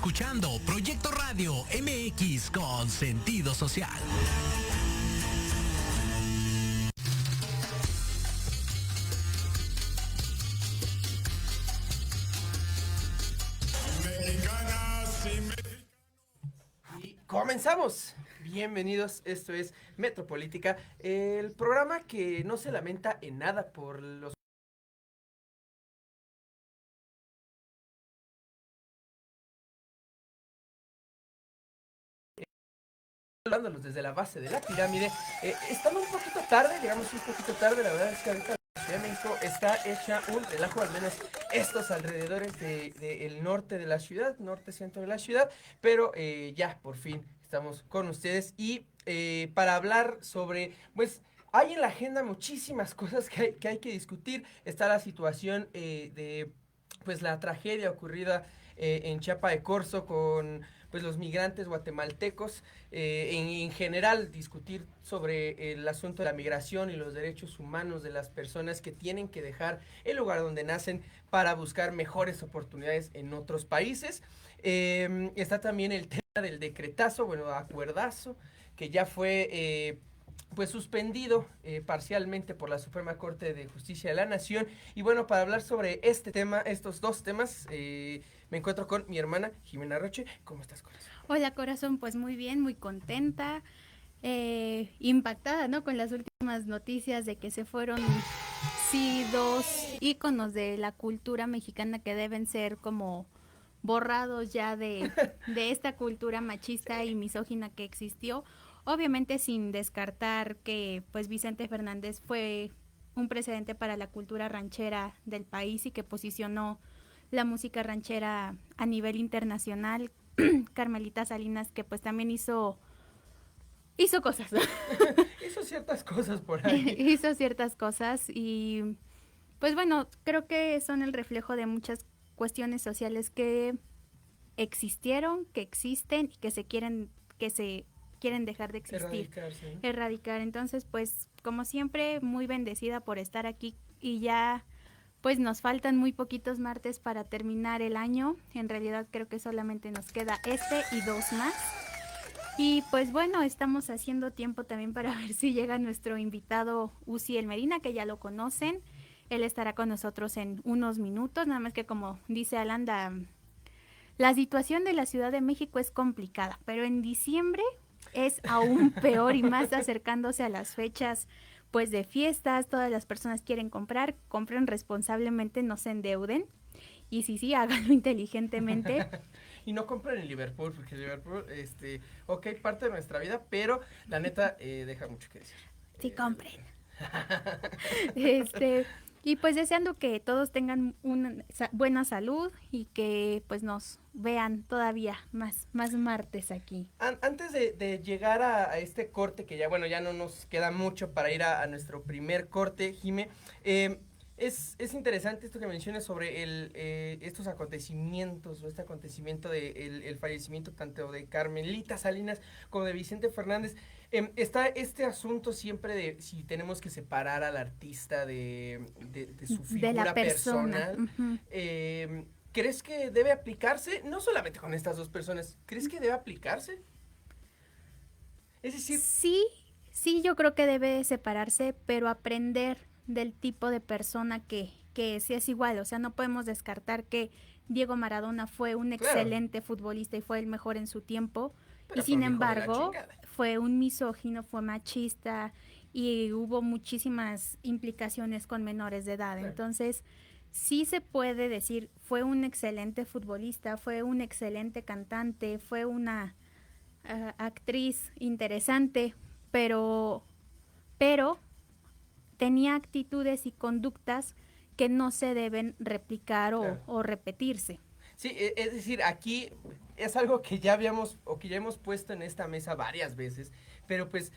escuchando Proyecto Radio MX con sentido social. Y comenzamos. Bienvenidos, esto es Metropolítica, el programa que no se lamenta en nada por los hablándolos desde la base de la pirámide. Estamos un poquito tarde, llegamos un poquito tarde, la verdad es que ahorita la Ciudad de México está hecha un relajo, al menos estos alrededores del norte de la ciudad, norte centro de la ciudad, pero ya por fin estamos con ustedes y para hablar sobre, pues hay en la agenda muchísimas cosas que hay que discutir. Está la situación de pues la tragedia ocurrida en Chiapa de Corzo con pues los migrantes guatemaltecos, en general discutir sobre el asunto de la migración y los derechos humanos de las personas que tienen que dejar el lugar donde nacen para buscar mejores oportunidades en otros países. Está también el tema del decretazo, bueno, acuerdazo, que ya fue pues suspendido parcialmente por la Suprema Corte de Justicia de la Nación. Y bueno, para hablar sobre este tema, estos dos temas, me encuentro con mi hermana Jimena Roche. ¿Cómo estás, corazón? Hola, corazón, pues muy bien, muy contenta, impactada, ¿no? Con las últimas noticias de que se fueron, sí, dos íconos de la cultura mexicana que deben ser como borrados ya de esta cultura machista y misógina que existió. Obviamente sin descartar que pues Vicente Fernández fue un precedente para la cultura ranchera del país y que posicionó la música ranchera a nivel internacional. Carmelita Salinas, que pues también hizo cosas, ¿no? Hizo ciertas cosas por ahí. Hizo ciertas cosas y pues bueno, creo que son el reflejo de muchas cuestiones sociales que existieron, que existen y que se quieren dejar de existir, Erradicarse, ¿no? erradicar. Entonces, pues como siempre, muy bendecida por estar aquí y ya pues nos faltan muy poquitos martes para terminar el año. En realidad creo que solamente nos queda este y dos más. Y pues bueno, estamos haciendo tiempo también para ver si llega nuestro invitado Uziel Medina, que ya lo conocen. Él estará con nosotros en unos minutos, nada más que como dice Alanda, la situación de la Ciudad de México es complicada, pero en diciembre es aún peor y más acercándose a las fechas pues de fiestas, todas las personas quieren comprar, compren responsablemente, no se endeuden y sí, háganlo inteligentemente. Y no compren en Liverpool, porque Liverpool, ok, parte de nuestra vida, pero la neta deja mucho que decir. Sí, compren. Este, y pues deseando que todos tengan una buena salud y que pues nos vean todavía más martes aquí. Antes de llegar a este corte, que ya, bueno, ya no nos queda mucho para ir a nuestro primer corte, Jime, es interesante esto que mencionas sobre estos acontecimientos, o este acontecimiento de el fallecimiento tanto de Carmelita Salinas como de Vicente Fernández. Está este asunto siempre de si tenemos que separar al artista de su De la figura persona. personal. Uh-huh. ¿Crees que debe aplicarse? No solamente con estas dos personas, ¿crees que debe aplicarse? Es decir, Sí, sí, yo creo que debe separarse, pero aprender del tipo de persona que sí es igual. O sea, no podemos descartar que Diego Maradona fue un claro, excelente futbolista y fue el mejor en su tiempo. Y pero fue sin un hijo de la embargo, chingada. fue un misógino, fue machista y hubo muchísimas implicaciones con menores de edad. Claro. Entonces, sí se puede decir, fue un excelente futbolista, fue un excelente cantante, fue una actriz interesante, pero, pero tenía actitudes y conductas que no se deben replicar Claro. o repetirse. Sí, es decir, aquí es algo que ya habíamos o que ya hemos puesto en esta mesa varias veces, pero pues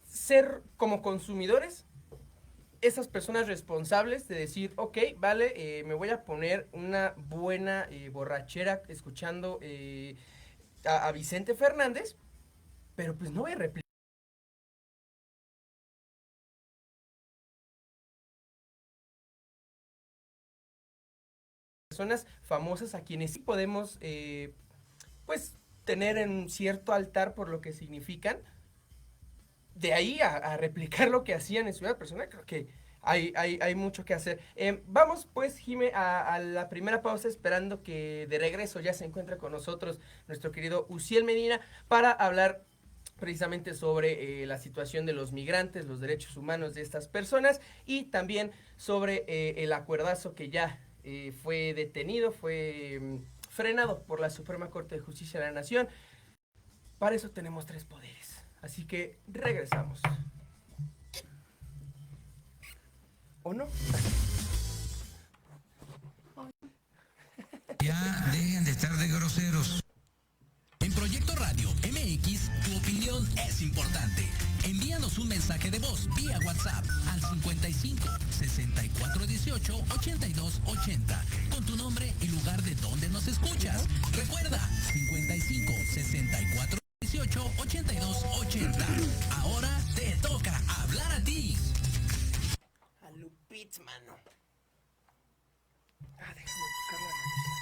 ser como consumidores esas personas responsables de decir, ok, vale, me voy a poner una buena borrachera escuchando a Vicente Fernández, pero pues no voy a replicar personas famosas a quienes sí podemos pues, tener en cierto altar por lo que significan. De ahí a replicar lo que hacían en su vida personal, creo que hay mucho que hacer. Vamos pues, Jime, a la primera pausa, esperando que de regreso ya se encuentre con nosotros nuestro querido Uciel Medina para hablar precisamente sobre la situación de los migrantes, los derechos humanos de estas personas y también sobre el acuerdazo que ya fue detenido, fue frenado por la Suprema Corte de Justicia de la Nación. Para eso tenemos tres poderes. Así que regresamos. ¿O no? Ya dejen de estar de groseros. En Proyecto Radio MX, tu opinión es importante. Envíanos un mensaje de voz vía WhatsApp al 55 64 18 82 80 con tu nombre y lugar de donde nos escuchas. Recuerda, 55 64 18 82 80. Ahora te toca hablar a ti. A Lupitz, mano. Déjame buscar la noticia.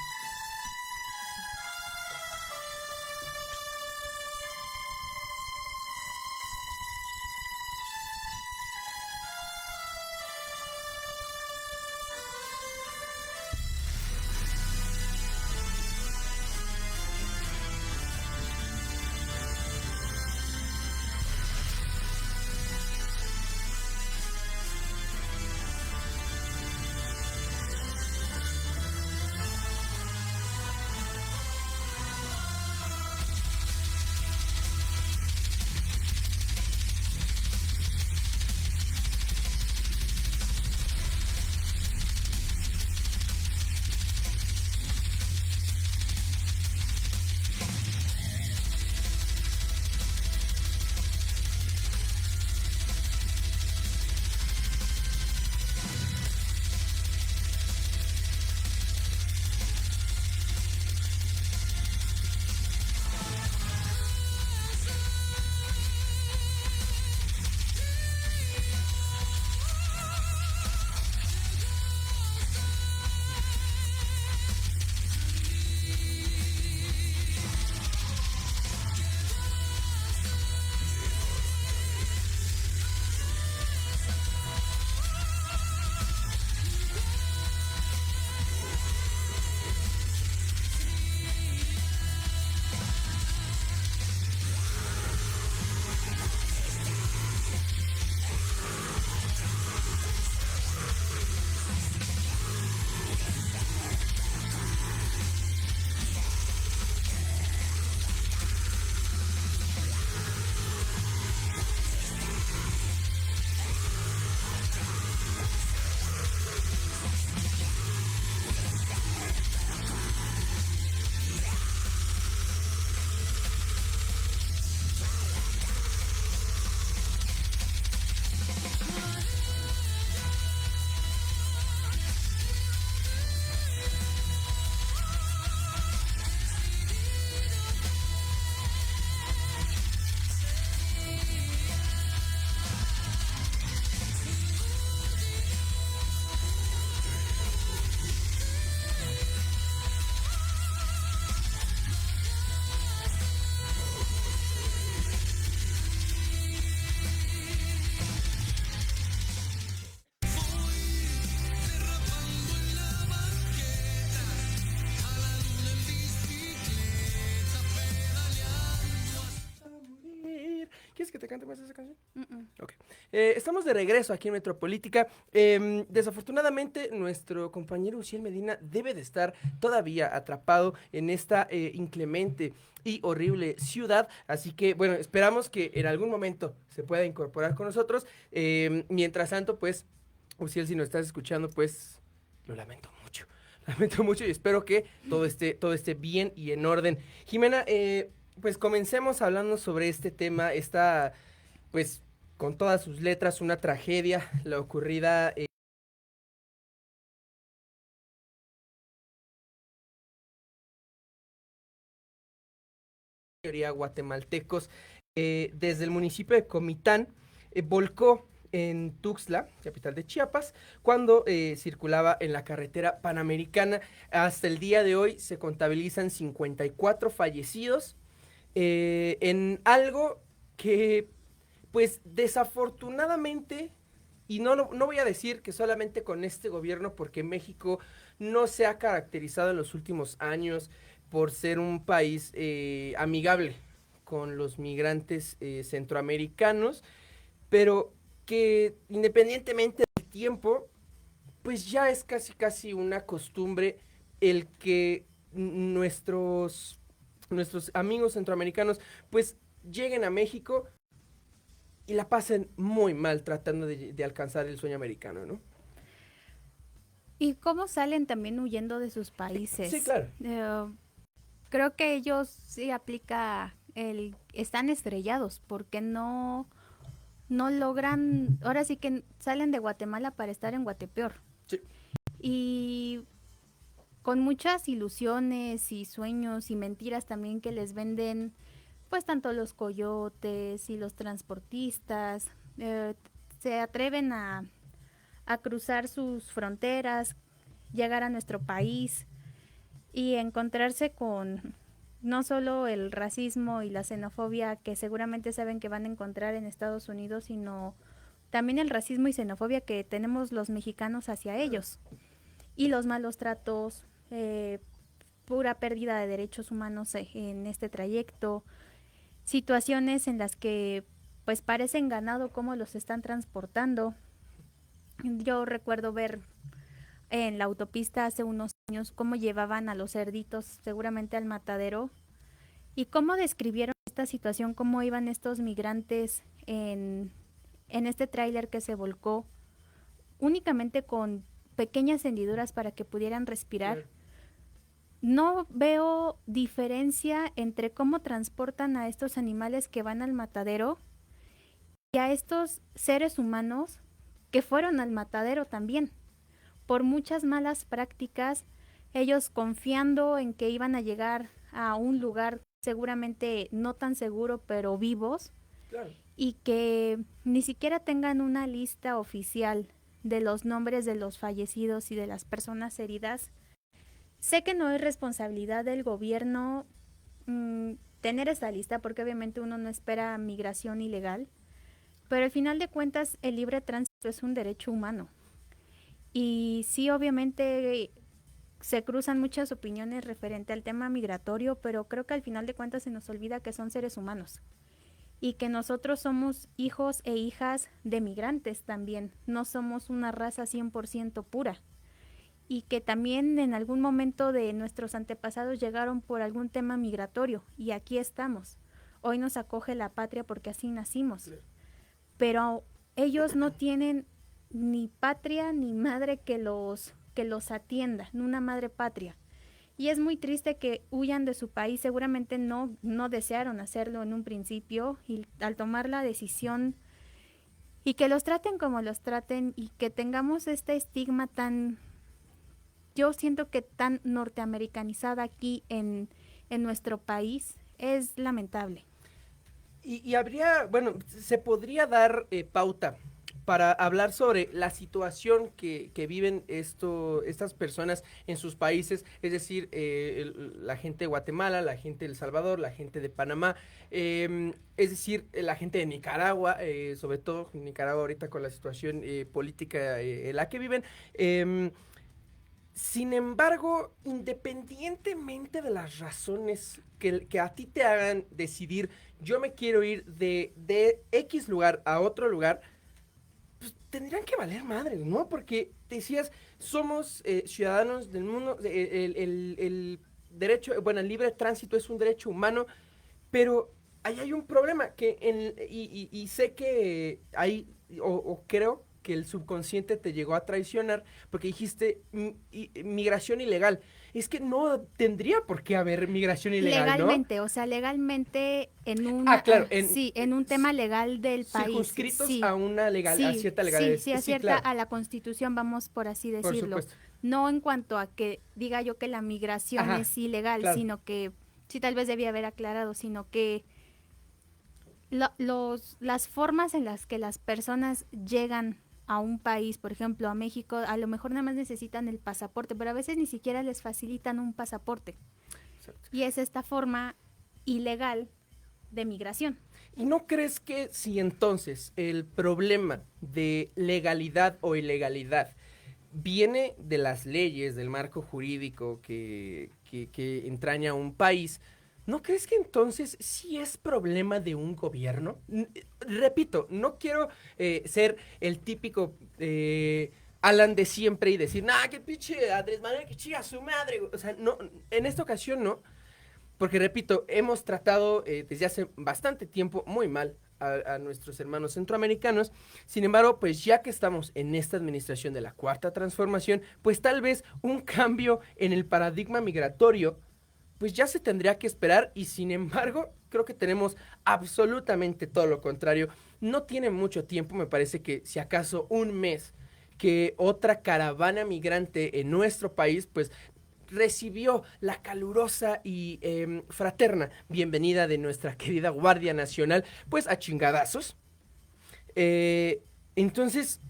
¿Quieres que te cante más esa canción? Ok. Estamos de regreso aquí en Metropolítica. Desafortunadamente, nuestro compañero Uciel Medina debe de estar todavía atrapado en esta inclemente y horrible ciudad. Así que, bueno, esperamos que en algún momento se pueda incorporar con nosotros. Mientras tanto, pues, Uciel, si nos estás escuchando, pues, lo lamento mucho. Lamento mucho y espero que todo esté bien y en orden. Jimena, pues comencemos hablando sobre este tema, esta, pues, con todas sus letras, una tragedia, la ocurrida mayoría guatemaltecos, desde el municipio de Comitán, volcó en Tuxtla, capital de Chiapas, cuando circulaba en la carretera panamericana. Hasta el día de hoy se contabilizan 54 fallecidos en algo que, pues desafortunadamente, y no voy a decir que solamente con este gobierno, porque México no se ha caracterizado en los últimos años por ser un país amigable con los migrantes centroamericanos, pero que independientemente del tiempo, pues ya es casi una costumbre el que nuestros amigos centroamericanos pues lleguen a México y la pasen muy mal tratando de alcanzar el sueño americano, ¿no? Y cómo salen también huyendo de sus países. Sí, claro. Creo que ellos sí aplica están estrellados porque no logran, ahora sí que salen de Guatemala para estar en Guatepeor. Sí. Y con muchas ilusiones y sueños y mentiras también que les venden, pues tanto los coyotes y los transportistas, se atreven a cruzar sus fronteras, llegar a nuestro país y encontrarse con no solo el racismo y la xenofobia que seguramente saben que van a encontrar en Estados Unidos, sino también el racismo y xenofobia que tenemos los mexicanos hacia ellos. Y los malos tratos, pura pérdida de derechos humanos en este trayecto, situaciones en las que pues parecen ganado cómo los están transportando. Yo recuerdo ver en la autopista hace unos años cómo llevaban a los cerditos seguramente al matadero y cómo describieron esta situación, cómo iban estos migrantes en este tráiler que se volcó únicamente con pequeñas hendiduras para que pudieran respirar. No veo diferencia entre cómo transportan a estos animales que van al matadero y a estos seres humanos que fueron al matadero también. Por muchas malas prácticas, ellos confiando en que iban a llegar a un lugar seguramente no tan seguro, pero vivos, Claro. Y que ni siquiera tengan una lista oficial de los nombres de los fallecidos y de las personas heridas. Sé que no es responsabilidad del gobierno tener esa lista, porque obviamente uno no espera migración ilegal, pero al final de cuentas el libre tránsito es un derecho humano. Y sí, obviamente se cruzan muchas opiniones referente al tema migratorio, pero creo que al final de cuentas se nos olvida que son seres humanos y que nosotros somos hijos e hijas de migrantes también, no somos una raza 100% pura, y que también en algún momento de nuestros antepasados llegaron por algún tema migratorio y aquí estamos. Hoy nos acoge la patria porque así nacimos, pero ellos no tienen ni patria ni madre que los atienda, ni una madre patria. Y es muy triste que huyan de su país, seguramente no desearon hacerlo en un principio, y al tomar la decisión y que los traten como los traten y que tengamos este estigma tan, yo siento que tan norteamericanizada aquí en nuestro país, es lamentable. Y habría, bueno, se podría dar pauta para hablar sobre la situación que viven estas personas en sus países, es decir, la gente de Guatemala, la gente de El Salvador, la gente de Panamá, es decir, la gente de Nicaragua, sobre todo Nicaragua ahorita con la situación política en la que viven. Sin embargo, independientemente de las razones que a ti te hagan decidir, yo me quiero ir de X lugar a otro lugar, pues tendrían que valer madre, ¿no? Porque decías, somos ciudadanos del mundo, el derecho, bueno, el libre tránsito es un derecho humano, pero ahí hay un problema y sé que hay, o creo que el subconsciente te llegó a traicionar porque dijiste migración ilegal. Es que no tendría por qué haber migración ilegal, legalmente, ¿no? o sea, legalmente en un claro, en un tema legal del país. Circunscritos sí, a una a cierta legalidad. Sí, a cierta, claro, a la Constitución, vamos por así decirlo. Por supuesto. No en cuanto a que diga yo que la migración es ilegal, claro, sino que, sí, tal vez debía haber aclarado, sino que las formas en las que las personas llegan a un país, por ejemplo, a México, a lo mejor nada más necesitan el pasaporte, pero a veces ni siquiera les facilitan un pasaporte. Exacto. Y es esta forma ilegal de migración. ¿Y no crees que si entonces el problema de legalidad o ilegalidad viene de las leyes, del marco jurídico que entraña un país, ¿no crees que entonces sí es problema de un gobierno? Repito, no quiero ser el típico Alan de siempre y decir, nah, qué pinche Andrés Manuel, que chica su madre. O sea, no, en esta ocasión no, porque repito, hemos tratado desde hace bastante tiempo muy mal a nuestros hermanos centroamericanos. Sin embargo, pues ya que estamos en esta administración de la Cuarta Transformación, pues tal vez un cambio en el paradigma migratorio, pues ya se tendría que esperar y sin embargo, creo que tenemos absolutamente todo lo contrario. No tiene mucho tiempo, me parece que si acaso un mes, que otra caravana migrante en nuestro país, pues recibió la calurosa y fraterna bienvenida de nuestra querida Guardia Nacional, pues a chingadazos. Entonces,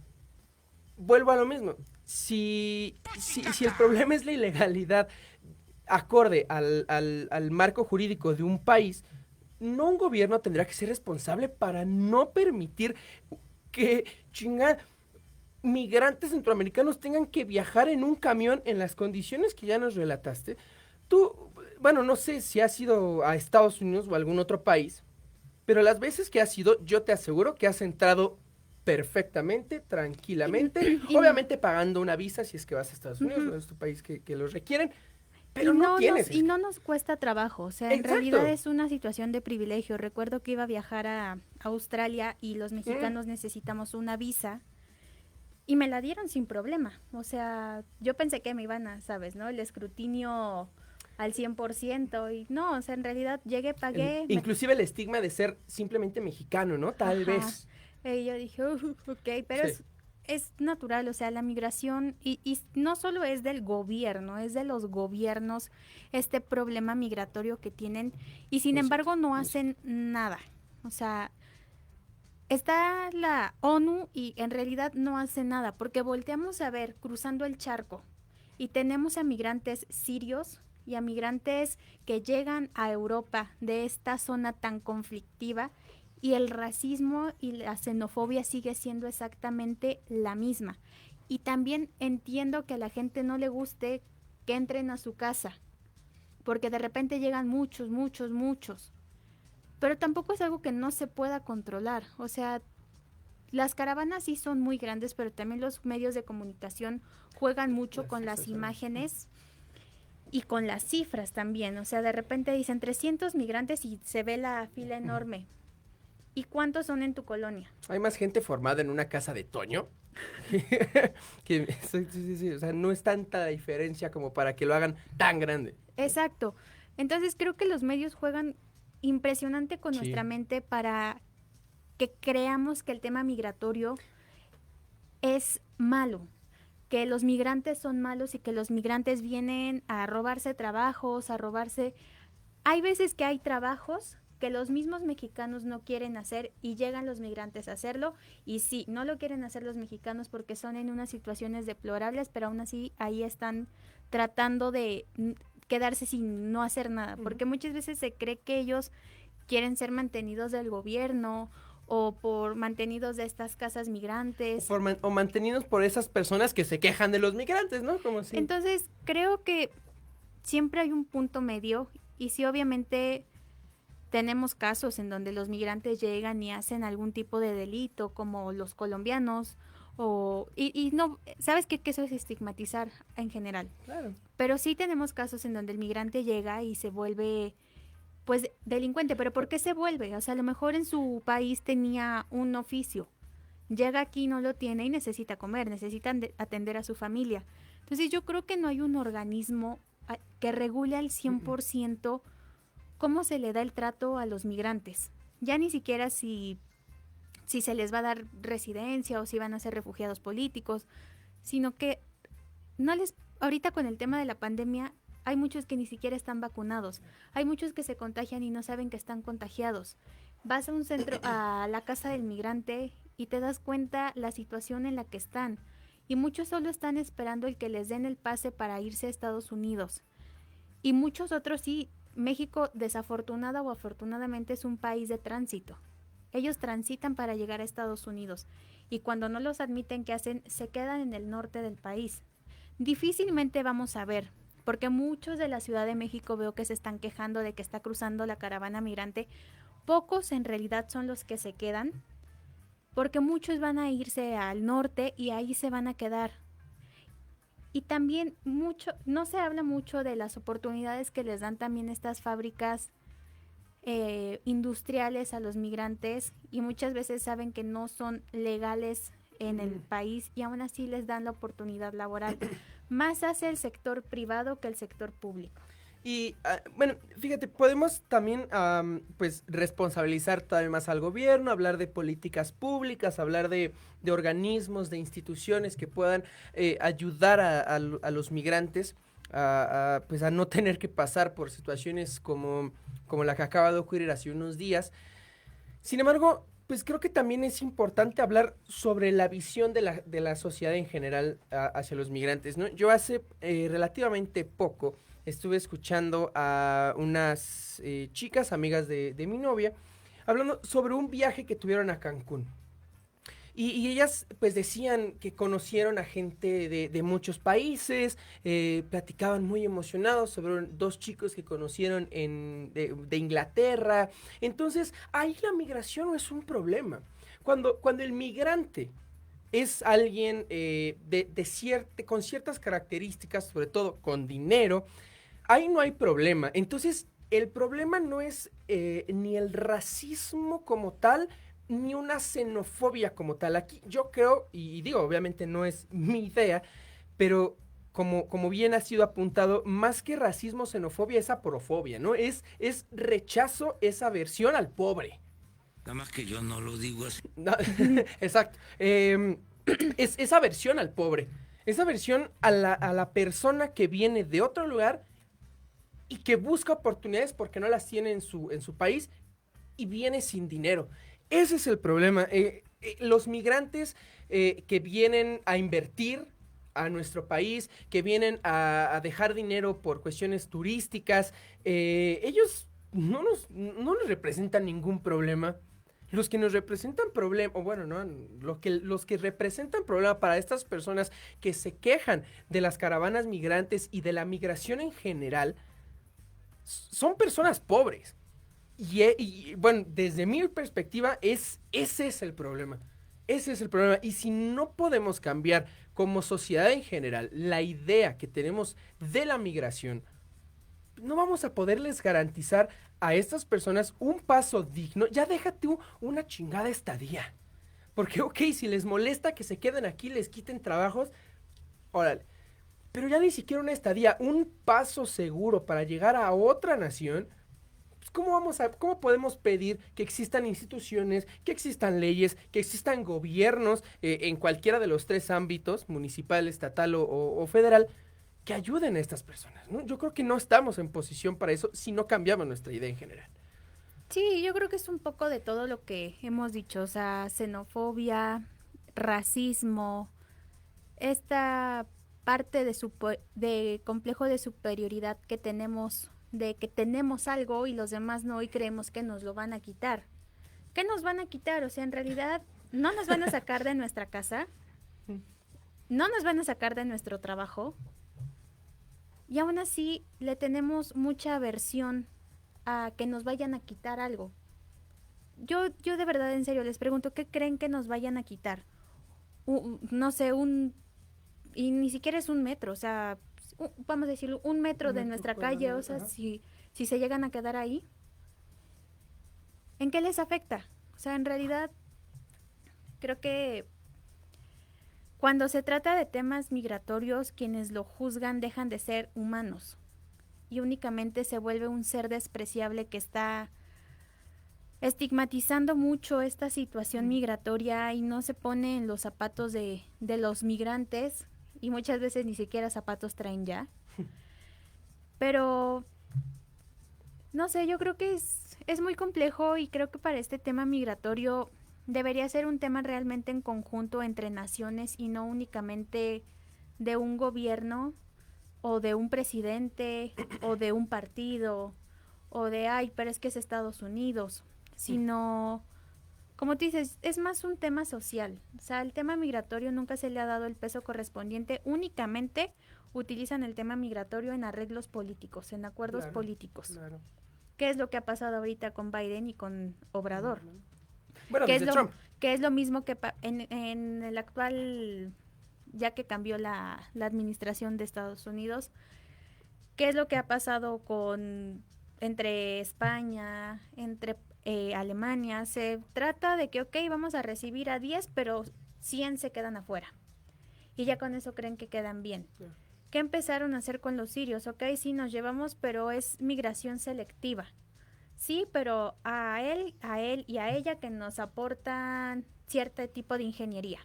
vuelvo a lo mismo. Si el problema es la ilegalidad acorde al marco jurídico de un país, no un gobierno tendrá que ser responsable para no permitir que migrantes centroamericanos tengan que viajar en un camión en las condiciones que ya nos relataste. Tú, bueno, no sé si has ido a Estados Unidos o a algún otro país, pero las veces que has ido, yo te aseguro que has entrado perfectamente, tranquilamente, obviamente pagando una visa si es que vas a Estados Unidos, no es tu país que los requieren, pero no tienes. Y no nos cuesta trabajo, o sea, en Exacto. realidad es una situación de privilegio. Recuerdo que iba a viajar a Australia y los mexicanos necesitamos una visa y me la dieron sin problema. O sea, yo pensé que me iban a, ¿sabes, no? El escrutinio al 100% y no, o sea, en realidad llegué, pagué. Inclusive el estigma de ser simplemente mexicano, ¿no? Tal Ajá. vez. Y yo dije, ok, pero Sí. es natural, o sea, la migración, y no solo es del gobierno, es de los gobiernos este problema migratorio que tienen, y sin Eso, embargo no eso. hacen nada. O sea, está la ONU y en realidad no hace nada, porque volteamos a ver cruzando el charco y tenemos a migrantes sirios y a migrantes que llegan a Europa de esta zona tan conflictiva y el racismo y la xenofobia sigue siendo exactamente la misma. Y también entiendo que a la gente no le guste que entren a su casa, porque de repente llegan muchos, muchos, muchos. Pero tampoco es algo que no se pueda controlar. O sea, las caravanas sí son muy grandes, pero también los medios de comunicación juegan mucho con las imágenes y con las cifras también. O sea, de repente dicen 300 migrantes y se ve la fila enorme. ¿Y cuántos son en tu colonia? Hay más gente formada en una casa de Toño. Sí, o sea, no es tanta la diferencia como para que lo hagan tan grande. Exacto. Entonces creo que los medios juegan impresionante con Sí. nuestra mente para que creamos que el tema migratorio es malo, que los migrantes son malos y que los migrantes vienen a robarse trabajos, a robarse... Hay veces que hay trabajos que los mismos mexicanos no quieren hacer y llegan los migrantes a hacerlo, y sí, no lo quieren hacer los mexicanos porque son en unas situaciones deplorables, pero aún así ahí están tratando de quedarse sin no hacer nada, porque muchas veces se cree que ellos quieren ser mantenidos del gobierno o por mantenidos de estas casas migrantes. O mantenidos por esas personas que se quejan de los migrantes, ¿no? Como si... Entonces, creo que siempre hay un punto medio y sí, obviamente tenemos casos en donde los migrantes llegan y hacen algún tipo de delito, como los colombianos, y no, ¿sabes qué? Que eso es estigmatizar en general. Claro. Pero sí tenemos casos en donde el migrante llega y se vuelve, pues, delincuente. ¿Pero por qué se vuelve? O sea, a lo mejor en su país tenía un oficio, llega aquí, no lo tiene y necesita comer, necesita atender a su familia. Entonces yo creo que no hay un organismo que regule al 100% cómo se le da el trato a los migrantes. Ya ni siquiera si se les va a dar residencia o si van a ser refugiados políticos, sino que no les... Ahorita con el tema de la pandemia hay muchos que ni siquiera están vacunados, hay muchos que se contagian y no saben que están contagiados. vas a un centro, a la casa del migrante y te das cuenta la situación en la que están. Y muchos solo están esperando el que les den el pase para irse a Estados Unidos. Y muchos otros sí. México, desafortunada o afortunadamente, es un país de tránsito. Ellos transitan para llegar a Estados Unidos. Y cuando no los admiten, ¿qué hacen? Se quedan en el norte del país. Difícilmente vamos a ver, porque muchos de la Ciudad de México veo que se están quejando de que está cruzando la caravana migrante. Pocos en realidad son los que se quedan, porque muchos van a irse al norte y ahí se van a quedar. Y también no se habla mucho de las oportunidades que les dan también estas fábricas industriales a los migrantes, y muchas veces saben que no son legales en el país y aún así les dan la oportunidad laboral. Más hace el sector privado que el sector público. Y bueno, fíjate, podemos también pues responsabilizar todavía más al gobierno, hablar de políticas públicas, hablar de organismos, de instituciones que puedan ayudar a los migrantes pues a no tener que pasar por situaciones como la que acaba de ocurrir hace unos días. Sin embargo, pues creo que también es importante hablar sobre la visión de la sociedad en general hacia los migrantes, ¿no? Yo hace relativamente poco estuve escuchando a unas chicas, amigas de mi novia, hablando sobre un viaje que tuvieron a Cancún. Y ellas pues decían que conocieron a gente de muchos países, platicaban muy emocionados sobre dos chicos que conocieron de Inglaterra. Entonces, ahí la migración no es un problema. Cuando el migrante es alguien con ciertas características, sobre todo con dinero, ahí no hay problema. Entonces, el problema no es ni el racismo como tal, ni una xenofobia como tal. Aquí yo creo, y digo, obviamente no es mi idea, pero como bien ha sido apuntado, más que racismo, xenofobia es aporofobia, ¿no? Es rechazo, es aversión al pobre. Nada más que yo no lo digo así. No, exacto. Es aversión al pobre. Es aversión a la persona que viene de otro lugar y que busca oportunidades porque no las tiene en su país y viene sin dinero. Ese es el problema. Los migrantes que vienen a invertir a nuestro país, que vienen a dejar dinero por cuestiones turísticas, ellos no nos representan ningún problema. Los que nos representan problema, o bueno, no, los que representan problema para estas personas que se quejan de las caravanas migrantes y de la migración en general, son personas pobres. Y bueno, desde mi perspectiva, ese es el problema. Ese es el problema. Y si no podemos cambiar como sociedad en general la idea que tenemos de la migración, no vamos a poderles garantizar a estas personas un paso digno. Ya déjate una chingada estadía. Porque, ok, si les molesta que se queden aquí, les quiten trabajos, órale. Pero ya ni siquiera una estadía, un paso seguro para llegar a otra nación. ¿Cómo podemos pedir que existan instituciones, que existan leyes, que existan gobiernos en cualquiera de los tres ámbitos, municipal, estatal o federal, que ayuden a estas personas, ¿no? Yo creo que no estamos en posición para eso si no cambiamos nuestra idea en general. Sí, yo creo que es un poco de todo lo que hemos dicho, o sea, xenofobia, racismo, esta parte de complejo de superioridad que tenemos, de que tenemos algo y los demás no, y creemos que nos lo van a quitar. ¿Qué nos van a quitar? O sea, en realidad no nos van a sacar de nuestra casa, no nos van a sacar de nuestro trabajo, y aún así le tenemos mucha aversión a que nos vayan a quitar algo. Yo de verdad, en serio, les pregunto, ¿qué creen que nos vayan a quitar? No sé, y ni siquiera es un metro, o sea, vamos a decirlo, un metro de nuestra calle, o sea, si se llegan a quedar ahí, ¿en qué les afecta? O sea, en realidad, creo que cuando se trata de temas migratorios, quienes lo juzgan dejan de ser humanos y únicamente se vuelve un ser despreciable que está estigmatizando mucho esta situación migratoria y no se pone en los zapatos de los migrantes, y muchas veces ni siquiera zapatos traen ya. Pero No sé, yo creo que es muy complejo y creo que para este tema migratorio debería ser un tema realmente en conjunto entre naciones y no únicamente de un gobierno o de un presidente o de un partido o de, ay, pero es que es Estados Unidos, sino, como tú dices, es más un tema social. O sea, el tema migratorio nunca se le ha dado el peso correspondiente, únicamente utilizan el tema migratorio en arreglos políticos, en acuerdos Claro, políticos. claro. ¿Qué es lo que ha pasado ahorita con Biden y con Obrador? Bueno, ¿Qué es desde lo, Trump. qué es lo mismo que en el actual, ya que cambió la administración de Estados Unidos? ¿Qué es lo que ha pasado entre España, entre Alemania? Se trata de que, ok, vamos a recibir a 10, pero 100 se quedan afuera. Y ya con eso creen que quedan bien. Claro. ¿Qué empezaron a hacer con los sirios? Ok, sí nos llevamos, pero es migración selectiva. Sí, pero a él y a ella que nos aportan cierto tipo de ingeniería.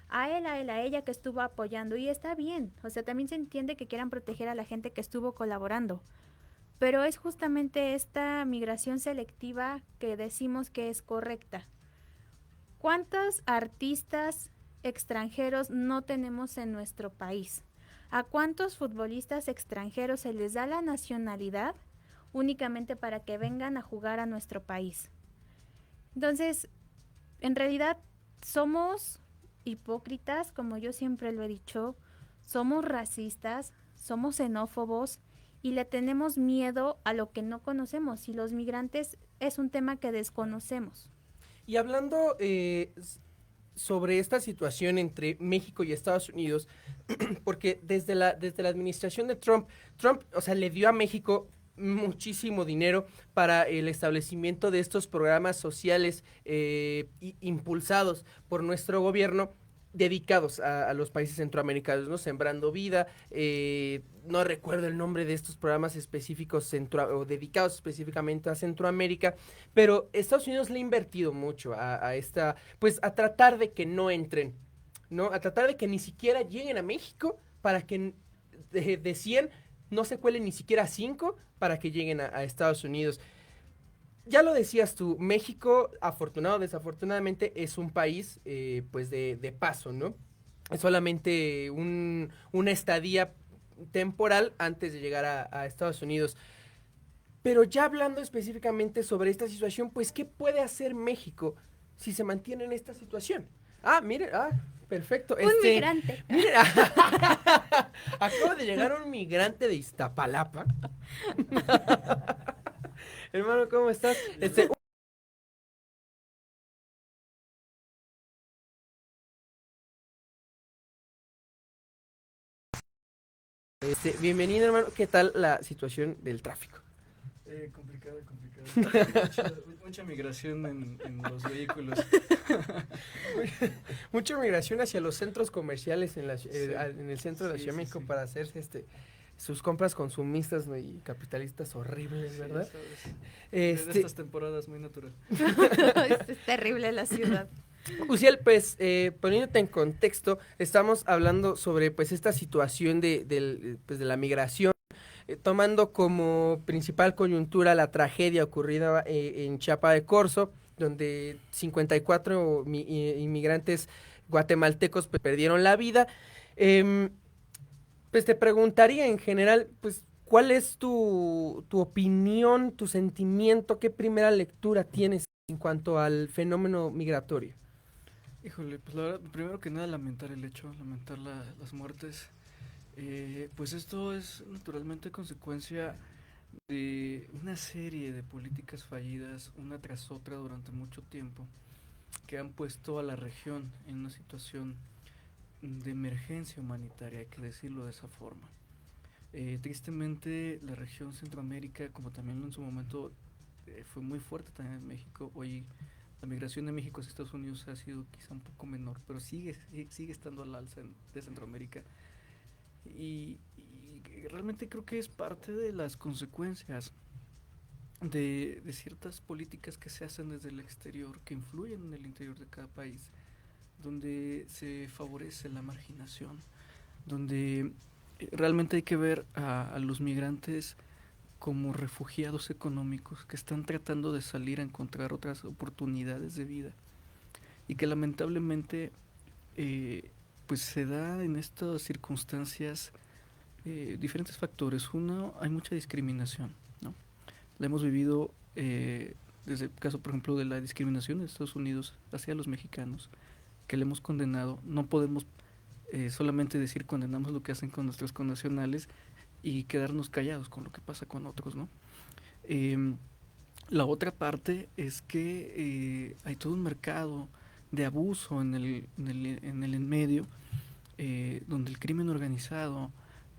A ella que estuvo apoyando. Y está bien. O sea, también se entiende que quieran proteger a la gente que estuvo colaborando. Pero es justamente esta migración selectiva que decimos que es correcta. ¿Cuántos artistas extranjeros no tenemos en nuestro país? ¿A cuántos futbolistas extranjeros se les da la nacionalidad únicamente para que vengan a jugar a nuestro país? Entonces, en realidad somos hipócritas, como yo siempre lo he dicho, somos racistas, somos xenófobos y le tenemos miedo a lo que no conocemos, y los migrantes es un tema que desconocemos. Y hablando sobre esta situación entre México y Estados Unidos, porque desde la administración de Trump, o sea, le dio a México muchísimo dinero para el establecimiento de estos programas sociales impulsados por nuestro gobierno, dedicados a los países centroamericanos, ¿no? Sembrando Vida, no recuerdo el nombre de estos programas específicos o dedicados específicamente a Centroamérica, pero Estados Unidos le ha invertido mucho a esta, pues a tratar de que no entren, ¿no? A tratar de que ni siquiera lleguen a México para que de 100 no se cuelen ni siquiera 5 para que lleguen a Estados Unidos. Ya lo decías tú, México, afortunado o desafortunadamente, es un país pues de paso, ¿no? Es solamente una estadía temporal antes de llegar a Estados Unidos. Pero ya hablando específicamente sobre esta situación, pues, ¿qué puede hacer México si se mantiene en esta situación? Ah, mire, perfecto. Un migrante. Mire, acaba de llegar un migrante de Iztapalapa. Hermano, ¿cómo estás? Bienvenido, hermano. ¿Qué tal la situación del tráfico? Complicado. Mucha migración en los vehículos. Mucha migración hacia los centros comerciales en el centro de la Ciudad de México para hacer sus compras consumistas, ¿no? Y capitalistas horribles, ¿verdad? De estas temporadas muy natural. Es terrible la ciudad. Uciel, pues poniéndote en contexto, estamos hablando sobre pues esta situación de la migración, tomando como principal coyuntura la tragedia ocurrida en Chiapa de Corzo, donde 54 inmigrantes guatemaltecos pues, perdieron la vida. Pues te preguntaría en general, pues, ¿cuál es tu opinión, tu sentimiento, qué primera lectura tienes en cuanto al fenómeno migratorio? Híjole, pues la verdad, primero que nada lamentar el hecho, lamentar las muertes. Pues esto es naturalmente consecuencia de una serie de políticas fallidas, una tras otra durante mucho tiempo, que han puesto a la región en una situación de emergencia humanitaria, hay que decirlo de esa forma. Tristemente la región Centroamérica, como también en su momento fue muy fuerte también en México, hoy la migración de México hacia Estados Unidos ha sido quizá un poco menor, pero sigue estando al alza de Centroamérica. Y realmente creo que es parte de las consecuencias de ciertas políticas que se hacen desde el exterior, que influyen en el interior de cada país, donde se favorece la marginación, donde realmente hay que ver a los migrantes como refugiados económicos que están tratando de salir a encontrar otras oportunidades de vida y que lamentablemente pues se da en estas circunstancias diferentes factores. Uno, hay mucha discriminación, ¿no? La hemos vivido desde el caso, por ejemplo, de la discriminación de Estados Unidos hacia los mexicanos, que le hemos condenado. No podemos solamente decir condenamos lo que hacen con nuestros connacionales y quedarnos callados con lo que pasa con otros, ¿no? La otra parte es que hay todo un mercado de abuso en el medio, donde el crimen organizado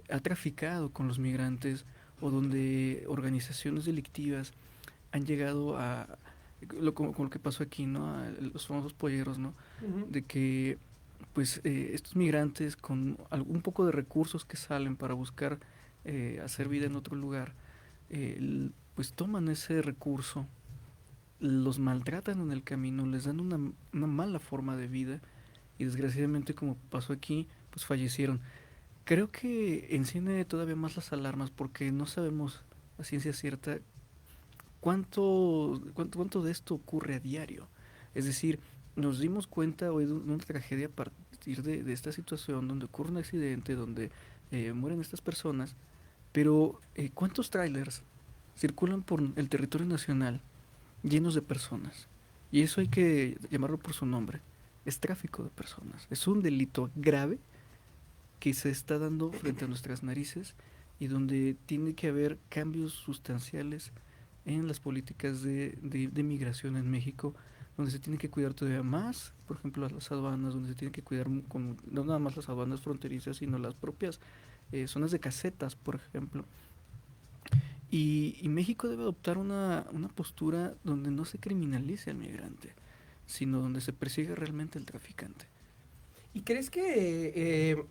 ha traficado con los migrantes o donde organizaciones delictivas han llegado a con lo que pasó aquí, ¿no? A los famosos polleros, ¿no? Ujú. De que pues estos migrantes con un poco de recursos que salen para buscar hacer vida en otro lugar, pues toman ese recurso, los maltratan en el camino, les dan una mala forma de vida y desgraciadamente, como pasó aquí, pues fallecieron. Creo que enciende todavía más las alarmas porque no sabemos a ciencia cierta cuánto de esto ocurre a diario. Es decir, nos dimos cuenta hoy de una tragedia a partir de esta situación donde ocurre un accidente, donde mueren estas personas, pero ¿cuántos trailers circulan por el territorio nacional llenos de personas? Y eso hay que llamarlo por su nombre. Es tráfico de personas. Es un delito grave que se está dando frente a nuestras narices y donde tiene que haber cambios sustanciales en las políticas de migración en México, donde se tiene que cuidar todavía más, por ejemplo, las aduanas, donde se tiene que cuidar no nada más las aduanas fronterizas, sino las propias zonas de casetas, por ejemplo. Y México debe adoptar una postura donde no se criminalice al migrante, sino donde se persiga realmente al traficante. ¿Y crees que,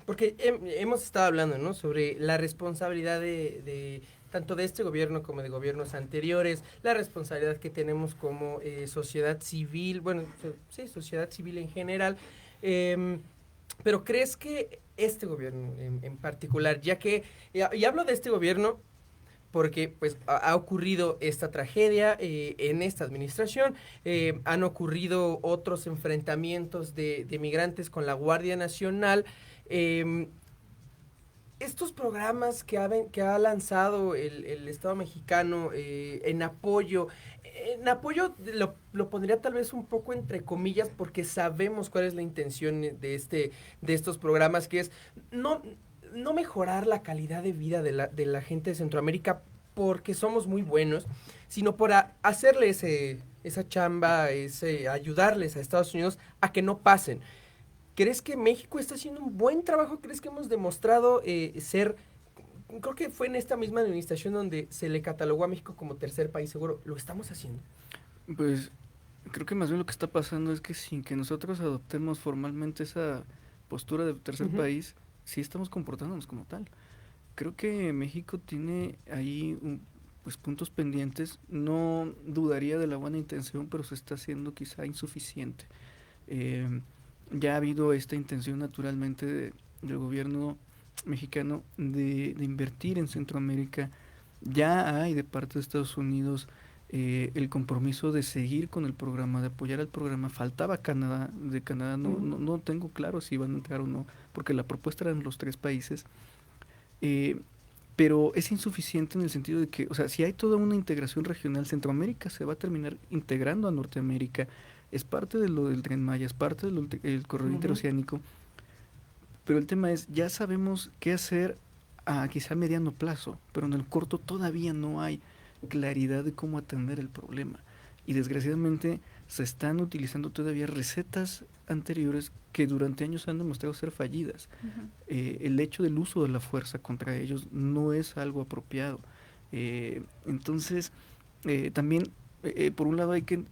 porque hemos estado hablando, ¿no? Sobre la responsabilidad de tanto de este gobierno como de gobiernos anteriores, la responsabilidad que tenemos como sociedad civil, bueno, sí, sociedad civil en general, pero ¿crees que este gobierno en particular, ya que, y hablo de este gobierno porque pues ha ocurrido esta tragedia en esta administración, han ocurrido otros enfrentamientos de migrantes con la Guardia Nacional, estos programas que ha lanzado el Estado mexicano en apoyo lo pondría tal vez un poco entre comillas porque sabemos cuál es la intención de estos programas, que es no mejorar la calidad de vida de la gente de Centroamérica porque somos muy buenos, sino por hacerle esa chamba, ayudarles a Estados Unidos a que no pasen. ¿Crees que México está haciendo un buen trabajo? ¿Crees que hemos demostrado ser, creo que fue en esta misma administración donde se le catalogó a México como tercer país seguro? ¿Lo estamos haciendo? Pues creo que más bien lo que está pasando es que sin que nosotros adoptemos formalmente esa postura de tercer país, sí estamos comportándonos como tal. Creo que México tiene ahí pues puntos pendientes. No dudaría de la buena intención, pero se está haciendo quizá insuficiente. Ya ha habido esta intención naturalmente del gobierno mexicano de invertir en Centroamérica. Ya hay de parte de Estados Unidos el compromiso de seguir con el programa, de apoyar el programa. Faltaba Canadá. De Canadá no tengo claro si van a entrar o no, porque la propuesta eran los 3 países. Pero es insuficiente en el sentido de que, o sea, si hay toda una integración regional, Centroamérica se va a terminar integrando a Norteamérica. Es parte de lo del Tren Maya, es parte del corredor interoceánico. Pero el tema es, ya sabemos qué hacer a quizá mediano plazo, pero en el corto todavía no hay claridad de cómo atender el problema. Y desgraciadamente se están utilizando todavía recetas anteriores que durante años han demostrado ser fallidas. El hecho del uso de la fuerza contra ellos no es algo apropiado. Entonces, también, por un lado hay que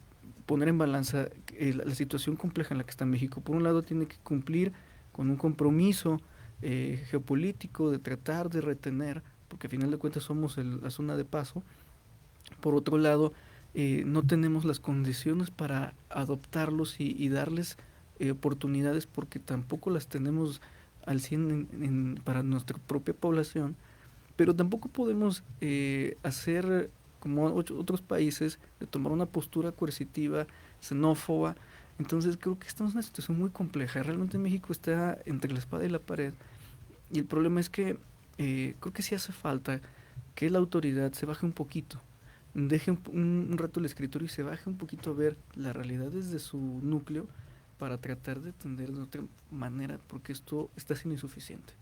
poner en balanza la situación compleja en la que está México. Por un lado tiene que cumplir con un compromiso geopolítico de tratar de retener, porque a final de cuentas somos la zona de paso. Por otro lado, no tenemos las condiciones para adoptarlos y darles oportunidades porque tampoco las tenemos al 100 para nuestra propia población. pero tampoco podemos hacer como otros países, de tomar una postura coercitiva, xenófoba. Entonces creo que estamos en una situación muy compleja. Realmente México está entre la espada y la pared. Y el problema es que creo que sí hace falta que la autoridad se baje un poquito, deje un rato el escritorio y se baje un poquito a ver la realidad desde su núcleo para tratar de atender de otra manera, porque esto está siendo insuficiente.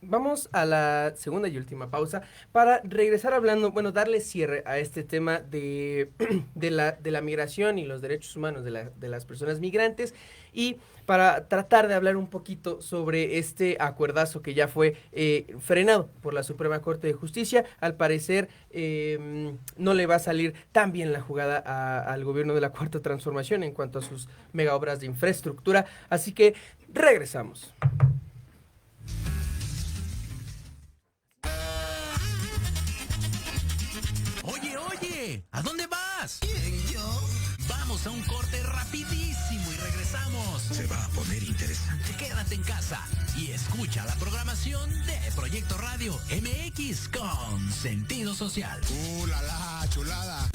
Vamos a la segunda y última pausa para regresar hablando, bueno, darle cierre a este tema de, de la migración y los derechos humanos de las personas migrantes, y para tratar de hablar un poquito sobre este acuerdazo que ya fue frenado por la Suprema Corte de Justicia. Al parecer no le va a salir tan bien la jugada al gobierno de la Cuarta Transformación en cuanto a sus mega obras de infraestructura, así que regresamos. Oye, ¿a dónde vas? ¿Quién, yo? Vamos a un corte rapidísimo y regresamos. Se va a poner interesante. Quédate en casa y escucha la programación de Proyecto Radio MX con sentido social. La chulada!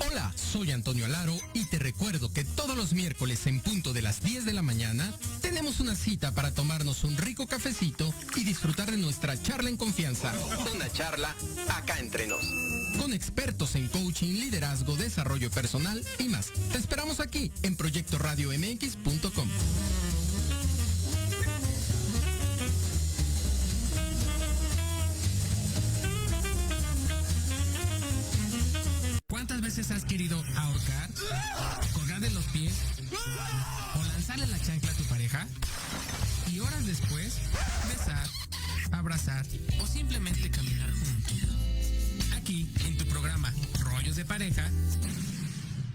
Hola, soy Antonio Alaro y te recuerdo que todos los miércoles en punto de las 10 de la mañana tenemos una cita para tomarnos un rico cafecito y disfrutar de nuestra charla en confianza. Una charla acá entre nos. Con expertos en coaching, liderazgo, desarrollo personal y más. Te esperamos aquí en proyectoradiomx.com. ¿Cuántas veces has querido ahorcar, colgar de los pies o lanzarle la chancla a tu pareja? Y horas después, besar, abrazar o simplemente caminar juntos. Aquí, en tu programa Rollos de Pareja,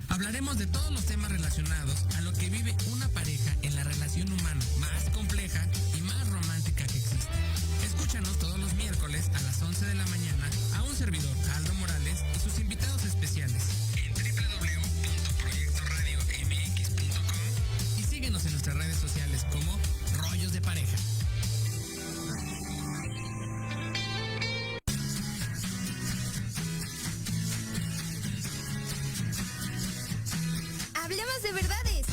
hablaremos de todos los temas relacionados a lo que vive una pareja en la relación humana más compleja y más romántica que existe. Escúchanos todos los miércoles a las 11 de la mañana a un servidor, Aldo Morales, y sus invitados especiales en www.proyectoradiomx.com y síguenos en nuestras redes sociales como Rollos de Pareja. Hablemos de verdades.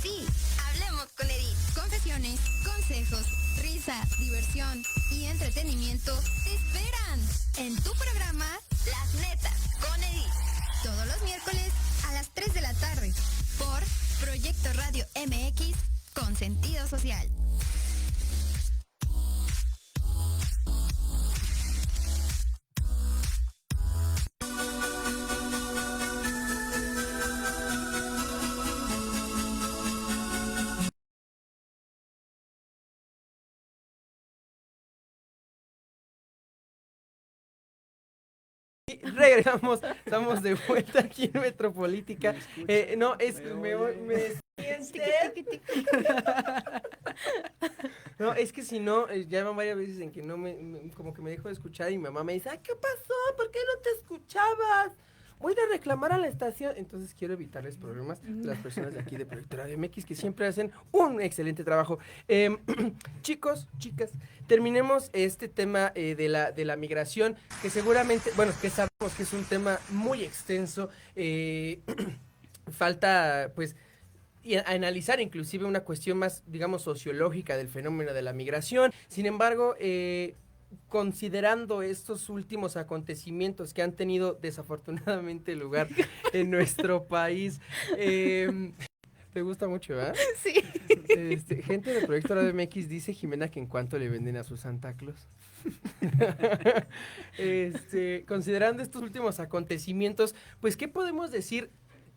Sí, hablemos con Edith. Confesiones, consejos, risa, diversión y entretenimiento te esperan en tu programa Las Netas con Edith. Todos los miércoles a las 3 de la tarde por Proyecto Radio MX con sentido social. Regresamos, estamos de vuelta aquí en Metropolítica. No, es que me sientes. No, es que si no, ya van varias veces en que no como que me dejo de escuchar y mi mamá me dice, ¿qué pasó? ¿Por qué no te escuchabas? Voy a reclamar a la estación. Entonces quiero evitarles problemas a las personas de aquí de Proyecto Radio MX que siempre hacen un excelente trabajo. Chicos, chicas, terminemos este tema de la migración, que seguramente, bueno, que sabemos que es un tema muy extenso. Falta, pues, analizar inclusive una cuestión más, digamos, sociológica del fenómeno de la migración. Sin embargo, considerando estos últimos acontecimientos que han tenido desafortunadamente lugar en nuestro país, te gusta mucho, ¿verdad? Sí. Gente de Proyecto Radio MX dice, Jimena, que en cuánto le venden a sus Santa Claus. Considerando estos últimos acontecimientos, pues, ¿qué podemos decir?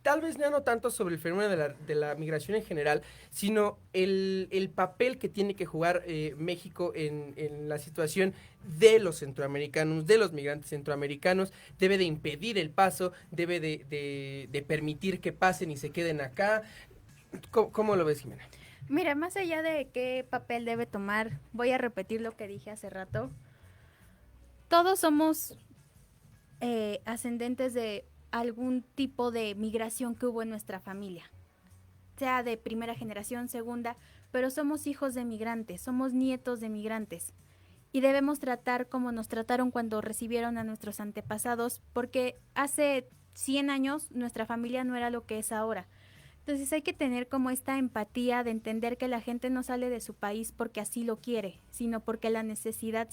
Tal vez ya no tanto sobre el fenómeno de la migración en general, sino el papel que tiene que jugar México en la situación de los centroamericanos, de los migrantes centroamericanos. Debe de impedir el paso, debe de permitir que pasen y se queden acá. ¿Cómo lo ves, Jimena? Mira, más allá de qué papel debe tomar, voy a repetir lo que dije hace rato. Todos somos ascendentes de algún tipo de migración que hubo en nuestra familia, sea de primera generación, segunda, pero somos hijos de migrantes, somos nietos de migrantes. y debemos tratar como nos trataron cuando recibieron a nuestros antepasados, porque hace 100 años nuestra familia no era lo que es ahora. Entonces hay que tener como esta empatía de entender que la gente no sale de su país porque así lo quiere, sino porque la necesidad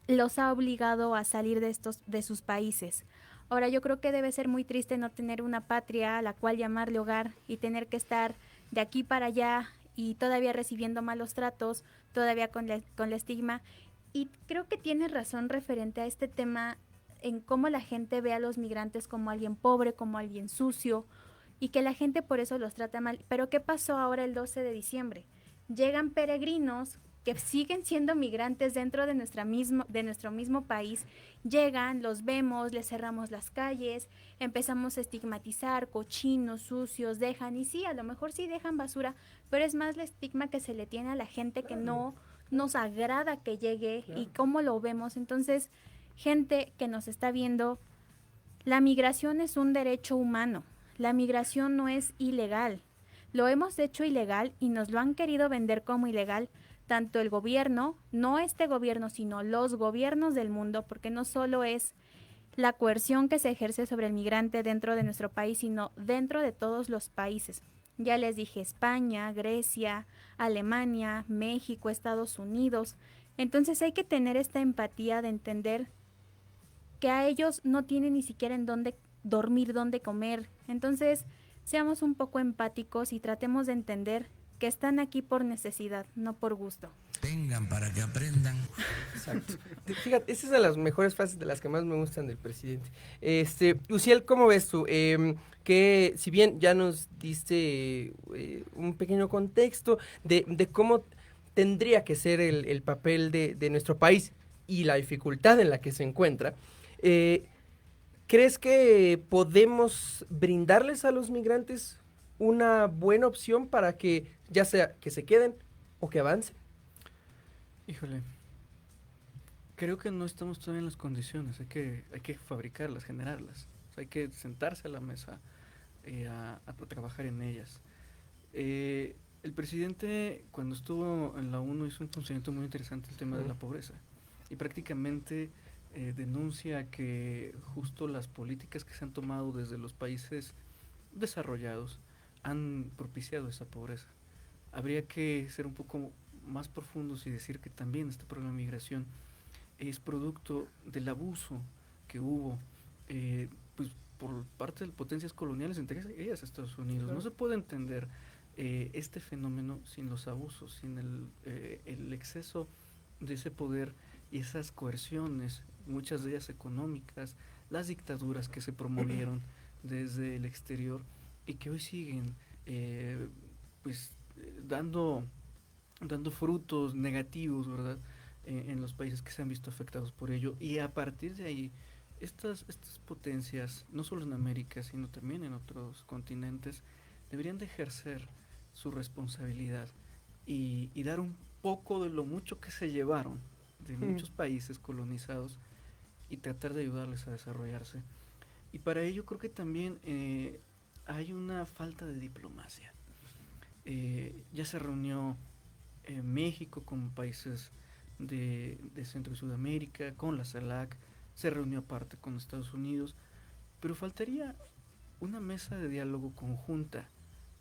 los ha obligado a salir de sus países. Ahora, yo creo que debe ser muy triste no tener una patria a la cual llamarle hogar y tener que estar de aquí para allá y todavía recibiendo malos tratos, todavía con la estigma. Y creo que tienes razón referente a este tema en cómo la gente ve a los migrantes como alguien pobre, como alguien sucio, y que la gente por eso los trata mal. Pero ¿qué pasó ahora el 12 de diciembre? Llegan peregrinos que siguen siendo migrantes dentro de nuestro mismo país, llegan, los vemos, les cerramos las calles, empezamos a estigmatizar, cochinos, sucios, dejan, y sí, a lo mejor sí dejan basura, pero es más el estigma que se le tiene a la gente que no nos agrada que llegue y cómo lo vemos. Entonces, gente que nos está viendo, la migración es un derecho humano, la migración no es ilegal. Lo hemos hecho ilegal y nos lo han querido vender como ilegal, tanto el gobierno, no este gobierno, sino los gobiernos del mundo, porque no solo es la coerción que se ejerce sobre el migrante dentro de nuestro país, sino dentro de todos los países. Ya les dije, España, Grecia, Alemania, México, Estados Unidos. Entonces hay que tener esta empatía de entender que a ellos no tienen ni siquiera en dónde dormir, dónde comer. Entonces, seamos un poco empáticos y tratemos de entender que están aquí por necesidad, no por gusto. Tengan para que aprendan. Exacto. Fíjate, esa es de las mejores frases de las que más me gustan del presidente. Uciel, ¿cómo ves tú? Que si bien ya nos diste un pequeño contexto de cómo tendría que ser el papel de nuestro país y la dificultad en la que se encuentra, ¿crees que podemos brindarles a los migrantes una buena opción para que ya sea que se queden o que avancen? Híjole, creo que no estamos todavía en las condiciones, hay que fabricarlas, generarlas, o sea, hay que sentarse a la mesa a trabajar en ellas. El presidente, cuando estuvo en la ONU, hizo un funcionamiento muy interesante el tema de la pobreza, y prácticamente denuncia que justo las políticas que se han tomado desde los países desarrollados han propiciado esa pobreza. Habría que ser un poco más profundos y decir que también este problema de migración es producto del abuso que hubo pues por parte de potencias coloniales, entre ellas Estados Unidos. Claro. No se puede entender este fenómeno sin los abusos, sin el exceso de ese poder y esas coerciones, muchas de ellas económicas, las dictaduras que se promovieron desde el exterior y que hoy siguen pues dando frutos negativos, ¿verdad? En los países que se han visto afectados por ello, y a partir de ahí estas potencias, no solo en América sino también en otros continentes, deberían de ejercer su responsabilidad y dar un poco de lo mucho que se llevaron de muchos países colonizados y tratar de ayudarles a desarrollarse. Y para ello creo que también hay una falta de diplomacia. Ya se reunió México con países de Centro y Sudamérica, con la CELAC, se reunió aparte con Estados Unidos, pero faltaría una mesa de diálogo conjunta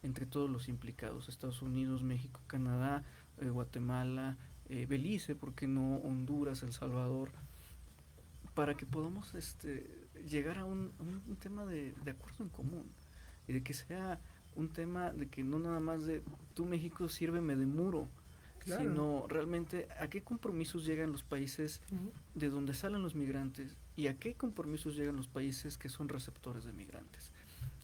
entre todos los implicados, Estados Unidos, México, Canadá, Guatemala, Belice, ¿por qué no Honduras, El Salvador? Para que podamos llegar a un tema de acuerdo en común y de que sea un tema de que no nada más de tú México sírveme de muro, claro, sino realmente a qué compromisos llegan los países de donde salen los migrantes y a qué compromisos llegan los países que son receptores de migrantes.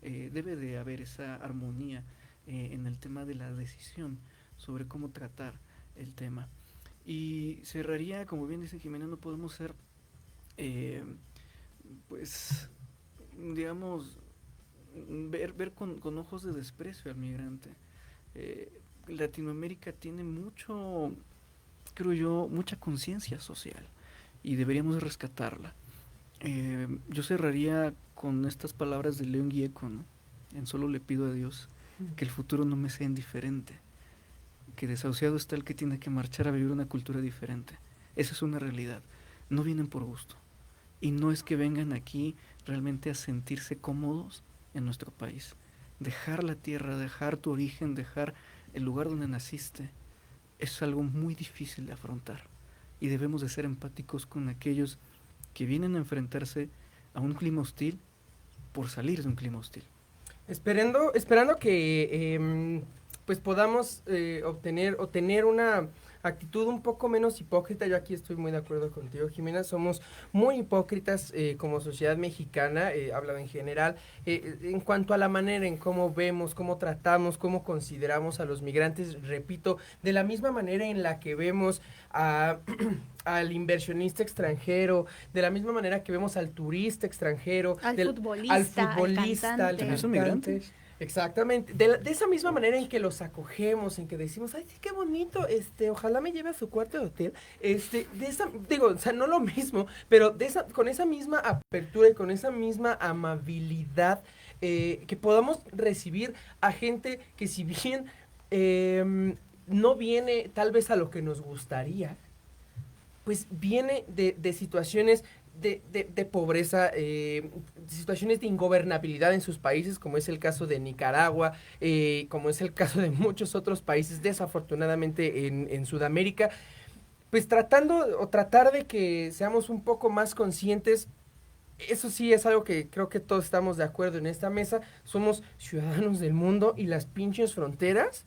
Debe de haber esa armonía en el tema de la decisión sobre cómo tratar el tema. Y cerraría, como bien dice Jimena, no podemos ser pues digamos ver con ojos de desprecio al migrante. Latinoamérica tiene mucho, creo yo, mucha conciencia social y deberíamos rescatarla. Yo cerraría con estas palabras de León Gieco, ¿no? En Solo le pido a Dios que el futuro no me sea indiferente, que desahuciado está el que tiene que marchar a vivir una cultura diferente, Esa es una realidad. No vienen por gusto. Y no es que vengan aquí realmente a sentirse cómodos en nuestro país. Dejar la tierra, dejar tu origen, dejar el lugar donde naciste, es algo muy difícil de afrontar. Y debemos de ser empáticos con aquellos que vienen a enfrentarse a un clima hostil por salir de un clima hostil. Esperando que pues podamos tener una actitud un poco menos hipócrita. Yo aquí estoy muy de acuerdo contigo, Jimena. Somos muy hipócritas como sociedad mexicana, hablando en general, en cuanto a la manera en cómo vemos, cómo tratamos, cómo consideramos a los migrantes. Repito, de la misma manera en la que vemos al inversionista extranjero, de la misma manera que vemos al turista extranjero, al futbolista, al ¿También son migrantes? Exactamente, de esa misma manera en que los acogemos, en que decimos, ay, sí, qué bonito, ojalá me lleve a su cuarto de hotel, o sea, no lo mismo, pero con esa misma apertura y con esa misma amabilidad, que podamos recibir a gente que, si bien no viene tal vez a lo que nos gustaría, pues viene de situaciones de pobreza, situaciones de ingobernabilidad en sus países, como es el caso de Nicaragua, como es el caso de muchos otros países, desafortunadamente en Sudamérica, pues tratar de que seamos un poco más conscientes. Eso sí es algo que creo que todos estamos de acuerdo en esta mesa. Somos ciudadanos del mundo y las pinches fronteras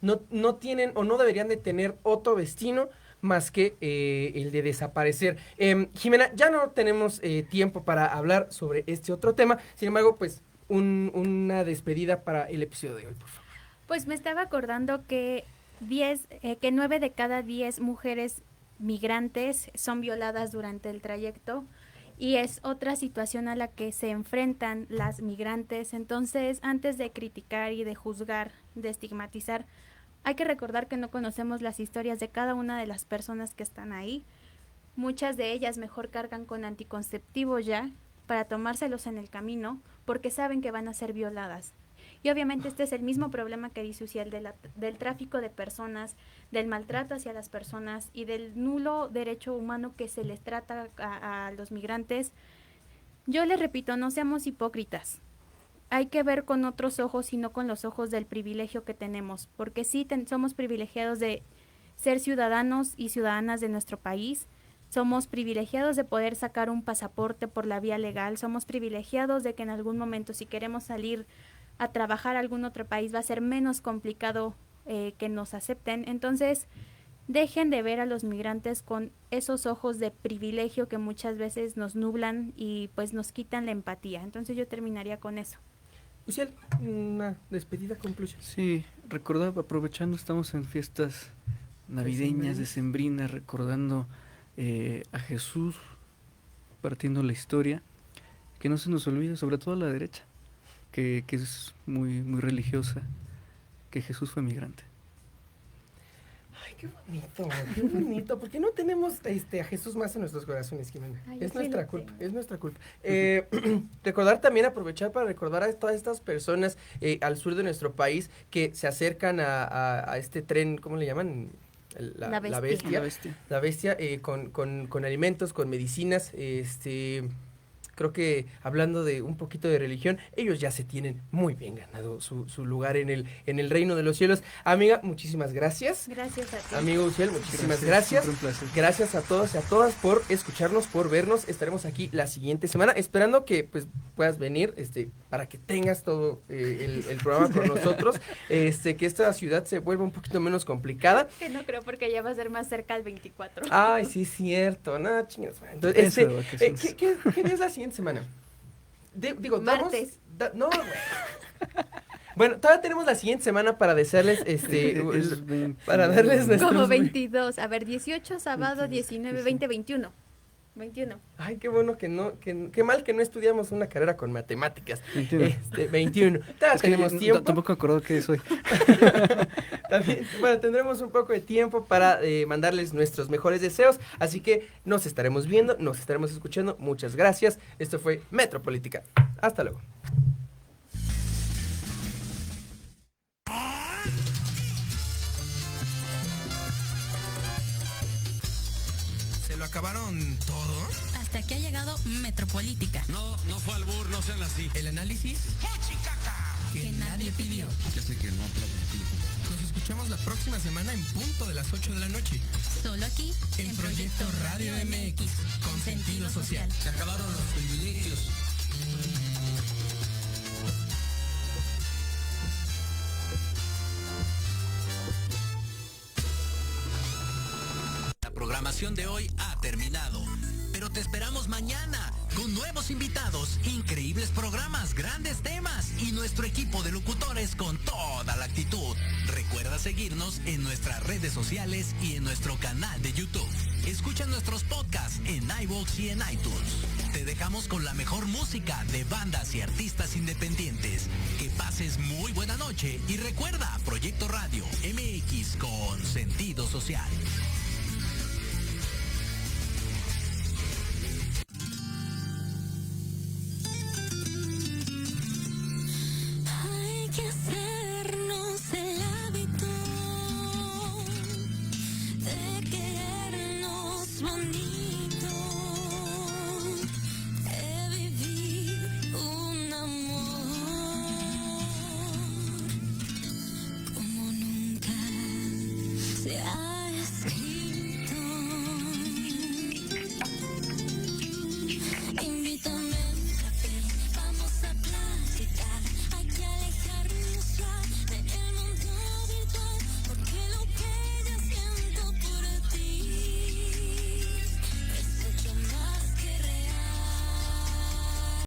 no tienen o no deberían de tener otro destino más que el de desaparecer. Jimena, ya no tenemos tiempo para hablar sobre este otro tema, sin embargo, pues una despedida para el episodio de hoy, por favor. Pues me estaba acordando que 9 de cada 10 mujeres migrantes son violadas durante el trayecto, y es otra situación a la que se enfrentan las migrantes. Entonces, antes de criticar y de juzgar, de estigmatizar, hay que recordar que no conocemos las historias de cada una de las personas que están ahí. Muchas de ellas mejor cargan con anticonceptivos ya para tomárselos en el camino, porque saben que van a ser violadas. Y obviamente este es el mismo problema que dice Uciel del tráfico de personas, del maltrato hacia las personas y del nulo derecho humano que se les trata a los migrantes. Yo les repito, no seamos hipócritas. Hay que ver con otros ojos y no con los ojos del privilegio que tenemos, porque sí somos privilegiados de ser ciudadanos y ciudadanas de nuestro país, somos privilegiados de poder sacar un pasaporte por la vía legal, somos privilegiados de que en algún momento, si queremos salir a trabajar a algún otro país, va a ser menos complicado que nos acepten. Entonces, dejen de ver a los migrantes con esos ojos de privilegio que muchas veces nos nublan y pues nos quitan la empatía. Entonces yo terminaría con eso. Uciel, una despedida, conclusión. Sí, recordaba, aprovechando, estamos en fiestas navideñas, decembrinas, recordando a Jesús, partiendo la historia, que no se nos olvide, sobre todo a la derecha, que es muy, muy religiosa, que Jesús fue migrante. Ay, qué bonito. ¿Por qué no tenemos a Jesús más en nuestros corazones, Jimena? Ay, es sí nuestra culpa. Recordar también, aprovechar para recordar a todas estas personas al sur de nuestro país que se acercan a este tren, ¿cómo le llaman? La bestia, con alimentos, con medicinas, creo que hablando de un poquito de religión, ellos ya se tienen muy bien ganado su lugar en el reino de los cielos. Amiga, muchísimas gracias. Gracias a ti. Amigo Uciel, muchísimas gracias. Un placer. Gracias a todos y a todas por escucharnos, por vernos. Estaremos aquí la siguiente semana, esperando que pues puedas venir, para que tengas todo el programa con nosotros, que esta ciudad se vuelva un poquito menos complicada. Que no creo, porque ya va a ser más cerca el 24. Ay, sí, es cierto. No, chingas. Entonces, ¿qué día es la siguiente semana? Martes. No, güey. Bueno, todavía tenemos la siguiente semana para desearles, para darles nuestros... Como 22, a ver, 18, sábado, 19, 20, 21. 21. Ay, qué bueno qué mal que no estudiamos una carrera con matemáticas. 21. Todavía tenemos tiempo. Tampoco me acuerdo qué soy. También, bueno, tendremos un poco de tiempo para mandarles nuestros mejores deseos, así que nos estaremos viendo, nos estaremos escuchando. Muchas gracias. Esto fue Metropolítica. Hasta luego. acabaron todo? Hasta que ha llegado Metropolítica. No fue albur, no sean así. El análisis Que nadie pidió. Ya sé que no aplaudí. Nos escuchamos la próxima semana en punto de las 8 de la noche. Solo aquí, En Proyecto Radio MX, con sentido social. Se acabaron los privilegios. La programación de hoy ha terminado, pero te esperamos mañana con nuevos invitados, increíbles programas, grandes temas y nuestro equipo de locutores con toda la actitud. Recuerda seguirnos en nuestras redes sociales y en nuestro canal de YouTube. Escucha nuestros podcasts en iVoox y en iTunes. Te dejamos con la mejor música de bandas y artistas independientes. Que pases muy buena noche y recuerda Proyecto Radio MX con sentido social. Hay que hacernos el hábito de querernos bonito, de vivir un amor como nunca se ha